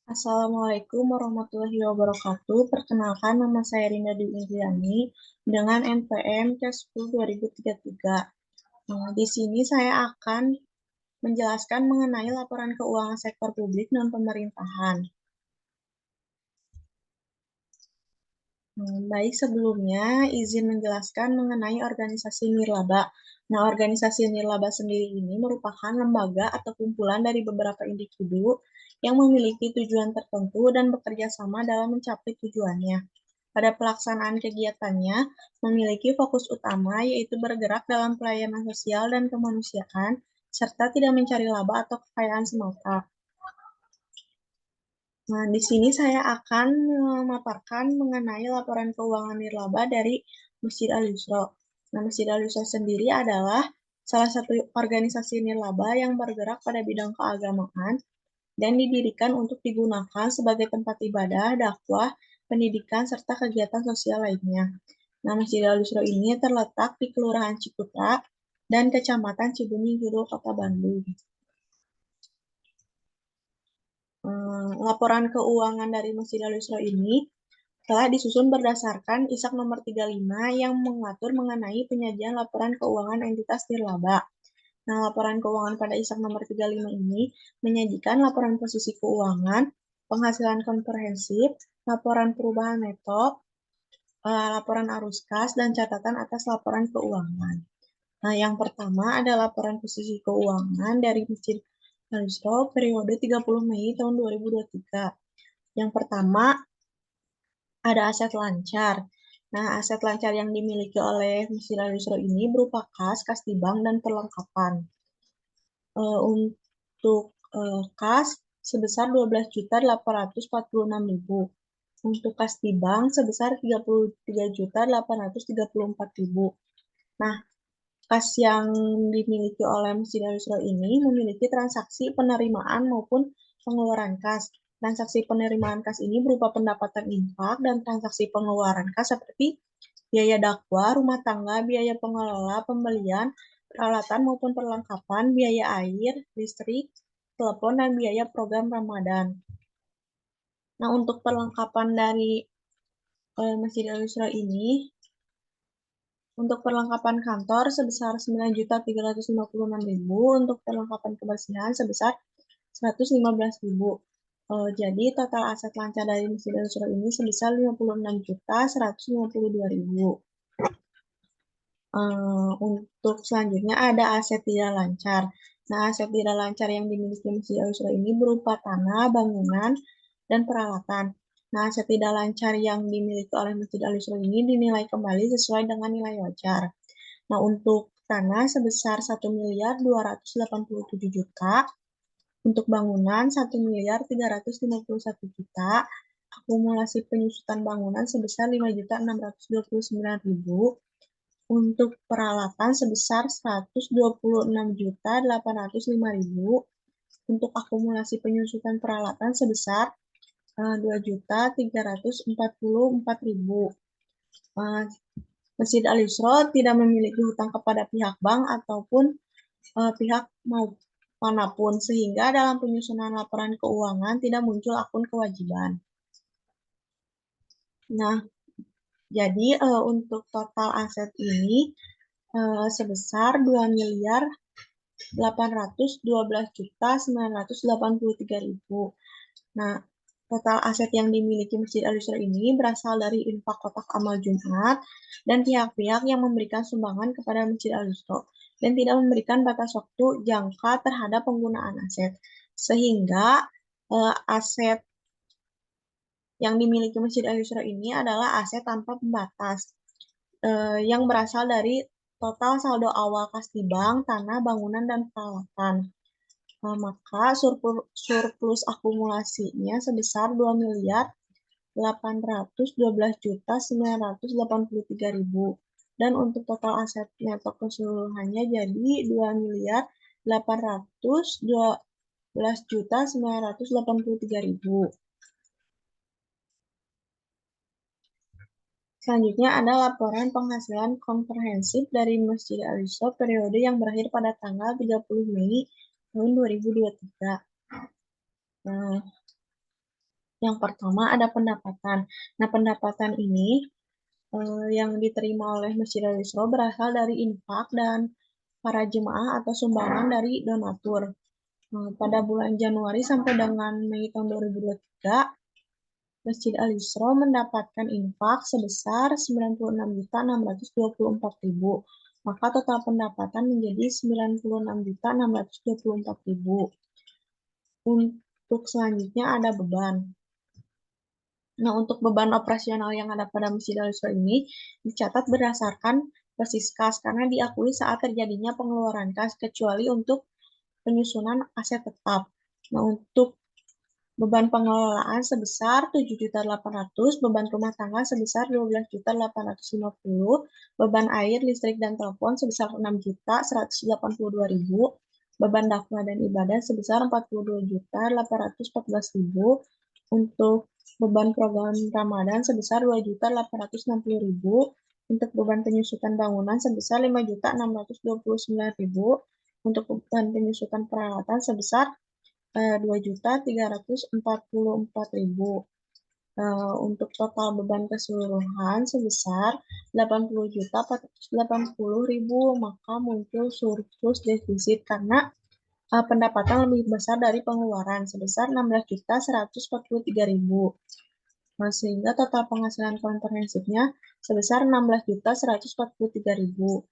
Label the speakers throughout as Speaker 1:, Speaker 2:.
Speaker 1: Assalamualaikum warahmatullahi wabarakatuh. Perkenalkan, nama saya Rinda Dwi Indriani dengan NPM K10 2033. Di sini saya akan menjelaskan mengenai laporan keuangan sektor publik dan pemerintahan. Baik, sebelumnya izin menjelaskan mengenai organisasi nirlaba. Nah, organisasi nirlaba sendiri ini merupakan lembaga atau kumpulan dari beberapa individu yang memiliki tujuan tertentu dan bekerja sama dalam mencapai tujuannya. Pada pelaksanaan kegiatannya, memiliki fokus utama yaitu bergerak dalam pelayanan sosial dan kemanusiaan, serta tidak mencari laba atau kekayaan semata. Nah, di sini saya akan memaparkan mengenai laporan keuangan nirlaba dari Masjid Al-Yusra. Nah, Masjid Al-Yusra sendiri adalah salah satu organisasi nirlaba yang bergerak pada bidang keagamaan dan didirikan untuk digunakan sebagai tempat ibadah, dakwah, pendidikan, serta kegiatan sosial lainnya. Nah, Masjid Al-Yusra ini terletak di Kelurahan Ciputra dan Kecamatan Cibumi Judul, Kota Bandung. Laporan keuangan dari Masjid Al-Yusra ini telah disusun berdasarkan ISAK nomor 35 yang mengatur mengenai penyajian laporan keuangan entitas nirlaba. Nah, laporan keuangan pada ISAK nomor 35 ini menyajikan laporan posisi keuangan, penghasilan komprehensif, laporan perubahan neto, laporan arus kas, dan catatan atas laporan keuangan. Nah, yang pertama ada laporan posisi keuangan dari Masjid Al-Yusra periode 30 Mei tahun 2023. Yang pertama, ada aset lancar. Nah, aset lancar yang dimiliki oleh Masjid Al-Yusra ini berupa kas di bank, dan perlengkapan. Untuk kas sebesar 12.846.000. Untuk kas di bank sebesar 33.834.000. Nah, kas yang dimiliki oleh Masjid Al-Yusra ini memiliki transaksi penerimaan maupun pengeluaran kas. Transaksi penerimaan kas ini berupa pendapatan infak dan transaksi pengeluaran kas seperti biaya dakwah, rumah tangga, biaya pengelola, pembelian, peralatan maupun perlengkapan, biaya air, listrik, telepon, dan biaya program Ramadan. Nah, untuk perlengkapan dari Masjid Al-Yusra ini, untuk perlengkapan kantor sebesar 9.356.000, untuk perlengkapan kebersihan sebesar 115.000. Jadi total aset lancar dari Masjid Al-Yusra ini sebesar 56.152.000. Untuk selanjutnya ada aset tidak lancar. Nah, aset tidak lancar yang dimiliki Masjid Al-Yusra ini berupa tanah, bangunan, dan peralatan. Nah, aset tidak lancar yang dimiliki oleh Masjid Al-Yusra ini dinilai kembali sesuai dengan nilai wajar. Nah, untuk tanah sebesar 1.287.000.000, untuk bangunan 1.351.000.000, akumulasi penyusutan bangunan sebesar 5.629.000, untuk peralatan sebesar 126.805.000, untuk akumulasi penyusutan peralatan sebesar 2.344.000. Masjid Al-Yusra tidak memiliki hutang kepada pihak bank ataupun pihak manapun, sehingga dalam penyusunan laporan keuangan tidak muncul akun kewajiban. Nah, jadi untuk total aset ini sebesar 2.812.983.000. Nah, total aset yang dimiliki Masjid Al-Yusra ini berasal dari infak kotak amal Jumat dan pihak-pihak yang memberikan sumbangan kepada Masjid Al-Yusra dan tidak memberikan batas waktu jangka terhadap penggunaan aset. Sehingga aset yang dimiliki Masjid Al-Yusra ini adalah aset tanpa pembatas yang berasal dari total saldo awal kas di bank, tanah, bangunan, dan peralatan. Maka surplus akumulasinya sebesar 2.812.983.000. Dan untuk total aset neto keseluruhannya jadi 2.812.983.000. Selanjutnya ada laporan penghasilan komprehensif dari Masjid Al-Yusra periode yang berakhir pada tanggal 30 Mei tahun 2023. Nah, Yang pertama ada pendapatan. Nah, pendapatan ini yang diterima oleh Masjid Al-Isra berasal dari infak dan para jemaah atau sumbangan dari donatur. Pada bulan Januari sampai dengan Mei tahun 2023, Masjid Al-Isra mendapatkan infak sebesar 96.624.000. Maka total pendapatan menjadi 96.624.000. Untuk selanjutnya ada beban. Nah, untuk beban operasional yang ada pada Masjid Al-Isra ini dicatat berdasarkan basis kas karena diakui saat terjadinya pengeluaran kas kecuali untuk penyusunan aset tetap. Nah, untuk beban pengelolaan sebesar 7.800.000, beban rumah tangga sebesar 12.850.000, beban air, listrik, dan telepon sebesar 6.182.000, beban dakwah dan ibadah sebesar 42.814.000, untuk beban program Ramadan sebesar 2.860.000, untuk beban penyusutan bangunan sebesar 5.629.000, untuk beban penyusutan peralatan sebesar 2.344.000. Untuk total beban keseluruhan sebesar 80.480.000, maka muncul surplus defisit karena pendapatan lebih besar dari pengeluaran sebesar 16.143.000. Sehingga total penghasilan komprehensifnya sebesar 16.143.000.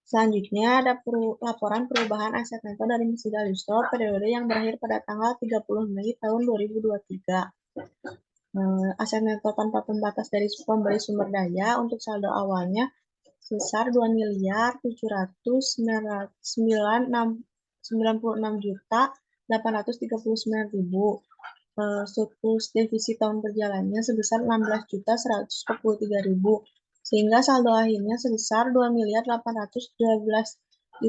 Speaker 1: Selanjutnya ada laporan perubahan aset neto dari Masjid Al-Isra periode yang berakhir pada tanggal 30 Mei tahun 2023. Aset neto tanpa pembatas dari pemberi sumber daya untuk saldo awalnya sebesar 2.996.839.000. Surplus defisit tahun berjalannya sebesar 16.143.000. Sehingga saldo akhirnya sebesar 2.812.983.000.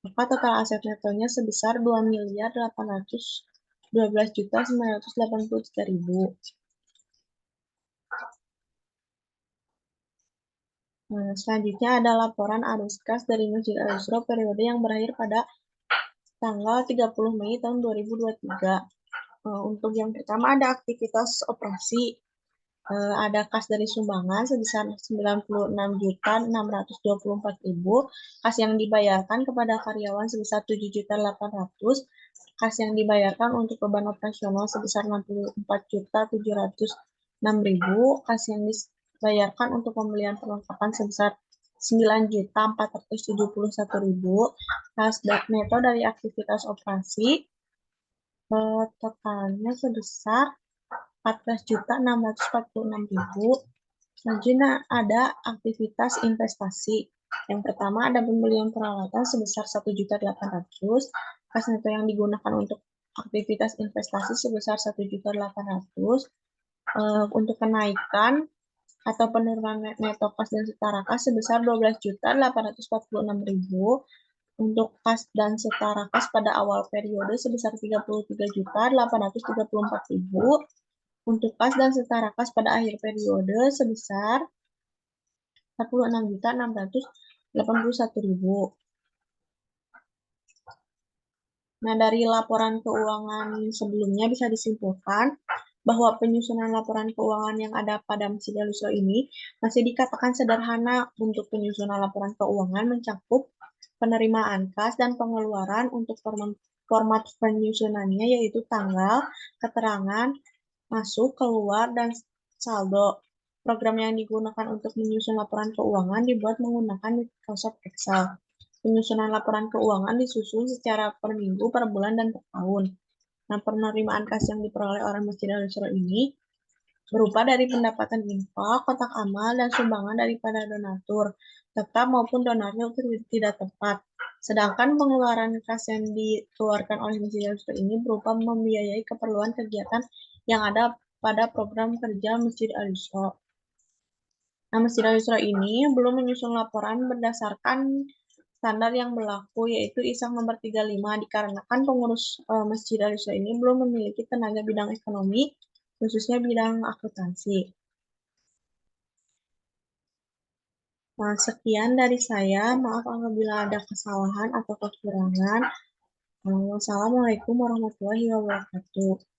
Speaker 1: Maka total aset netonya sebesar 2.812.983.000. Selanjutnya ada laporan arus kas dari Masjid Al-Isra periode yang berakhir pada tanggal 30 Mei tahun 2023. Untuk yang pertama ada aktivitas operasi. Ada kas dari sumbangan sebesar 96.624.000, kas yang dibayarkan kepada karyawan sebesar 7.800.000, kas yang dibayarkan untuk beban operasional sebesar 64.706.000, kas yang dibayarkan untuk pembelian perlengkapan sebesar 9.471.000, kas neto dari aktivitas operasi totalnya sebesar 14.646.000. Selanjutnya ada aktivitas investasi. Yang pertama ada pembelian peralatan sebesar 1.800.000, kas neto yang digunakan untuk aktivitas investasi sebesar 1.800.000. Untuk kenaikan atau penurunan neto kas dan setara kas sebesar 12.846.000. Untuk kas dan setara kas pada awal periode sebesar 33.834.000. Untuk kas dan setara kas pada akhir periode sebesar 46.681.000. Nah, dari laporan keuangan sebelumnya bisa disimpulkan bahwa penyusunan laporan keuangan yang ada pada Masjid Al-Isra ini masih dikatakan sederhana. Untuk penyusunan laporan keuangan mencakup penerimaan kas dan pengeluaran. Untuk format penyusunannya yaitu tanggal, keterangan, masuk, keluar, dan saldo. Program yang digunakan untuk menyusun laporan keuangan dibuat menggunakan Microsoft Excel. Penyusunan laporan keuangan disusun secara per minggu, per bulan, dan per tahun. Nah, penerimaan kas yang diperoleh oleh Masjid Al-Isra ini berupa dari pendapatan infak, kotak amal, dan sumbangan daripada donatur, tetap maupun donatur tidak tepat. Sedangkan pengeluaran kas yang dikeluarkan oleh Masjid Al-Isra ini berupa membiayai keperluan kegiatan yang ada pada program kerja Masjid Al-Isra. Nah, Masjid Al-Isra ini belum menyusun laporan berdasarkan standar yang berlaku, yaitu ISAK nomor 35, dikarenakan pengurus Masjid Al-Isra ini belum memiliki tenaga bidang ekonomi, khususnya bidang akuntansi. Nah, sekian dari saya. Maaf apabila ada kesalahan atau kekurangan. Wassalamualaikum warahmatullahi wabarakatuh.